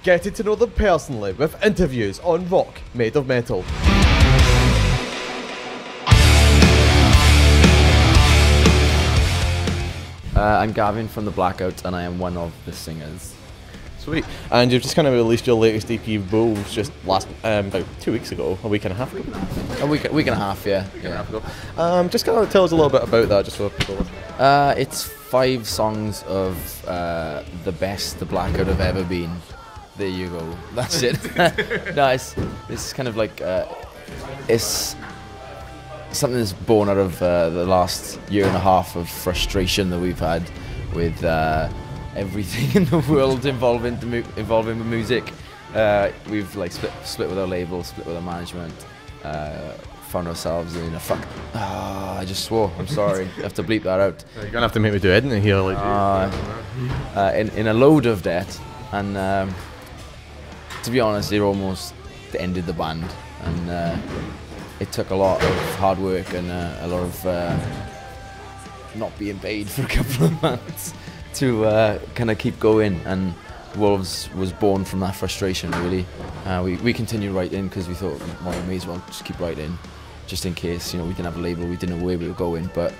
Getting to know them personally with interviews on Rock Made of Metal. I'm Gavin from the Blackout, and I am one of the singers. Sweet. And you've just kind of released your latest EP, Wolves, just last about 2 weeks ago, a week and a half ago. A week and a half, yeah. Just kind of tell us a little bit about that, just for people listening. It's 5 songs of the best the Blackout have ever been. There you go. That's it. No, it's kind of like it's something that's born out of the last year and a half of frustration that we've had with everything in the world involving with music. We've like split with our label, split with our management, found ourselves in a I just swore. I'm sorry. I have to bleep that out. You're gonna have to make me do editing here, like. In a load of debt, and to be honest, it almost ended the band, and it took a lot of hard work and a lot of not being paid for a couple of months to kind of keep going. And Wolves was born from that frustration, really. We continued writing because we thought, well, we may as well just keep writing, just in case, you know, we didn't have a label, we didn't know where we were going. But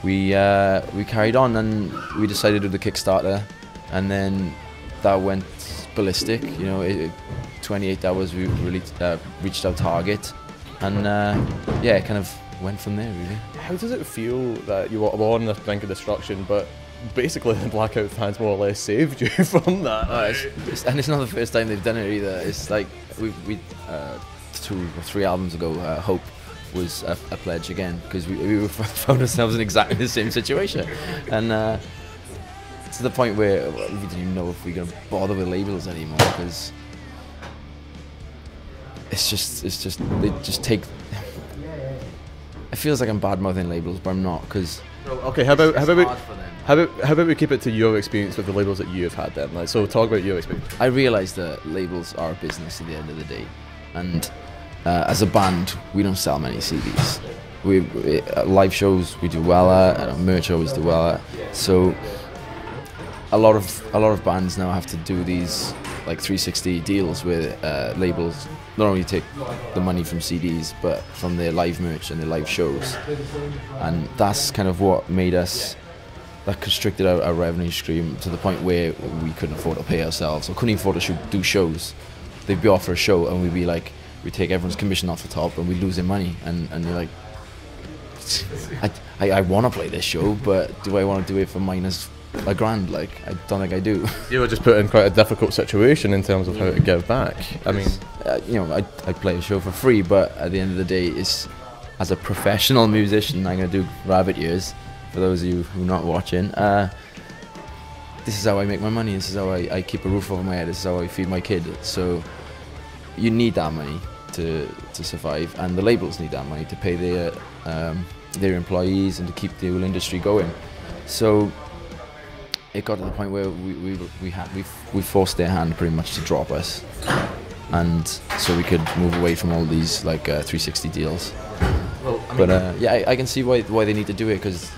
we carried on, and we decided to do the Kickstarter, and then that went ballistic. You know, 28 hours we really reached our target, and yeah, it kind of went from there, really. How does it feel that you were on the brink of destruction, but basically the Blackout fans more or less saved you from that? And it's not the first time they've done it either. It's like we 2 or 3 albums ago, Hope was a pledge again, because we found ourselves in exactly the same situation, and to the point where we didn't even know if we were going to bother with labels anymore, because it's just they just take. It feels like I'm bad-mouthing labels, but I'm not, because. Okay, how about we keep it to your experience with the labels that you've had then? Like, so talk about your experience. I realise that labels are a business at the end of the day, and as a band, we don't sell many CDs. We live shows we do well at, merch shows do well at. So a lot of bands now have to do these like 360 deals where labels not only take the money from CDs but from their live merch and their live shows, and that's kind of what made us, that constricted our revenue stream to the point where we couldn't afford to pay ourselves, or couldn't even afford to do shows. They'd be off for a show and we'd be like, we take everyone's commission off the top and we lose their money, and you're like, I want to play this show, but do I want to do it for minus $1,000? Like, I don't think I do. You were just put in quite a difficult situation in terms of how to give back. I mean, you know, I play a show for free, but at the end of the day, it's, as a professional musician, I'm going to do rabbit ears. For those of you who are not watching, this is how I make my money. This is how I keep a roof over my head. This is how I feed my kid. So you need that money to survive, and the labels need that money to pay their employees and to keep the whole industry going. So it got to the point where we forced their hand pretty much to drop us, and so we could move away from all these like 360 deals. Well, I mean, but yeah, I can see why they need to do it, because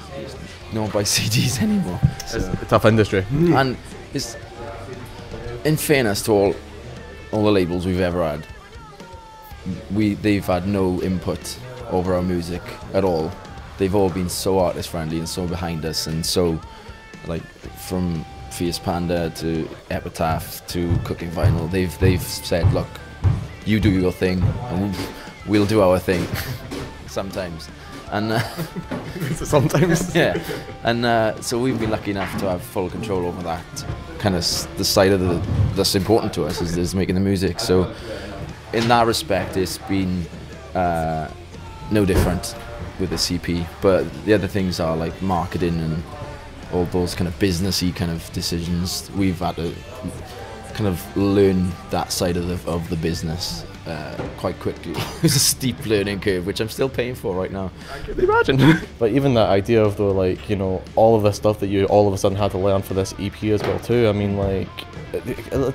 no one buys CDs anymore. So. It's a tough industry. And it's, in fairness to all the labels we've ever had, they've had no input over our music at all. They've all been so artist friendly and so behind us, and so, like, from Fierce Panda to Epitaph to Cooking Vinyl, they've said, look, you do your thing and we'll do our thing. Sometimes. And sometimes. Yeah. And so we've been lucky enough to have full control over that kind of the side of that's important to us, is making the music. So in that respect, it's been no different with the CP. But the other things are like marketing and all those kind of businessy kind of decisions. We've had to kind of learn that side of the business quite quickly. It was a steep learning curve, which I'm still paying for right now. I can imagine. But even that idea of, though, like, you know, all of this stuff that you all of a sudden had to learn for this EP as well too. I mean, like,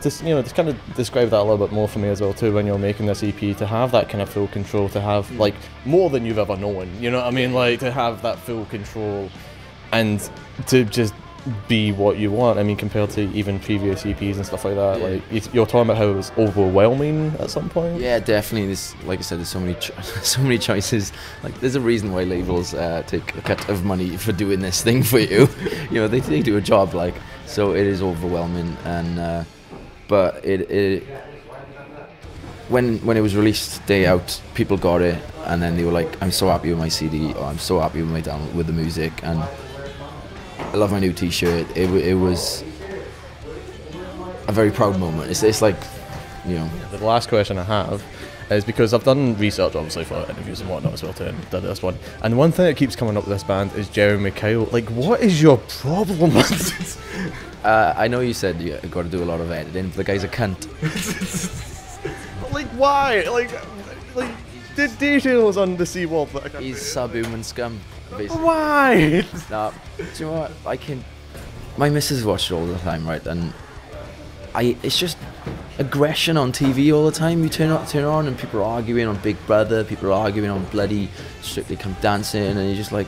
just, you know, just kind of describe that a little bit more for me as well too, when you're making this EP, to have that kind of full control, to have like more than you've ever known, you know what I mean, like to have that full control and to just be what you want. I mean, compared to even previous EPs and stuff like that. Like you're talking about how it was overwhelming at some point. Yeah, definitely. This, like I said, there's so many so many choices. Like there's a reason why labels take a cut of money for doing this thing for you. You know, they do a job, like, so it is overwhelming. And but when it was released day out, people got it, and then they were like, I'm so happy with my CD, or I'm so happy with my download, with the music, and I love my new T-shirt. It was a very proud moment. It's like, you know. The last question I have is, because I've done research obviously for interviews and whatnot as well too, and did this one, and one thing that keeps coming up with this band is Jeremy Kyle. Like, what is your problem? I know you said you got to do a lot of editing, but the guy's a cunt. Like, why? Like the details on the seawall. He's subhuman scum, basically. Why? Nah, do you know what? My missus watched it all the time, right? And it's just aggression on TV all the time. You turn on and people are arguing on Big Brother, people are arguing on bloody Strictly Come Dancing, and you're just like,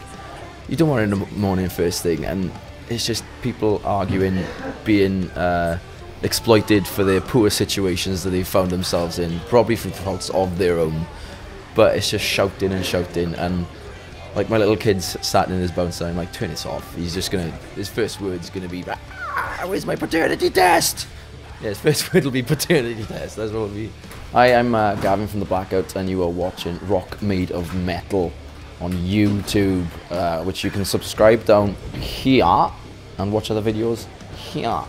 you don't want it in the morning first thing, and it's just people arguing, being exploited for their poor situations that they found themselves in, probably for faults of their own. But it's just shouting and shouting, and like my little kid's sat in his bouncer, I'm like, turn this off. He's just gonna, his first word's gonna be, where's my paternity test? Yeah, his first word will be paternity test. That's what it'll be. Hi, I'm Gavin from the Blackout, and you are watching Rock Made of Metal on YouTube, which you can subscribe down here and watch other videos here.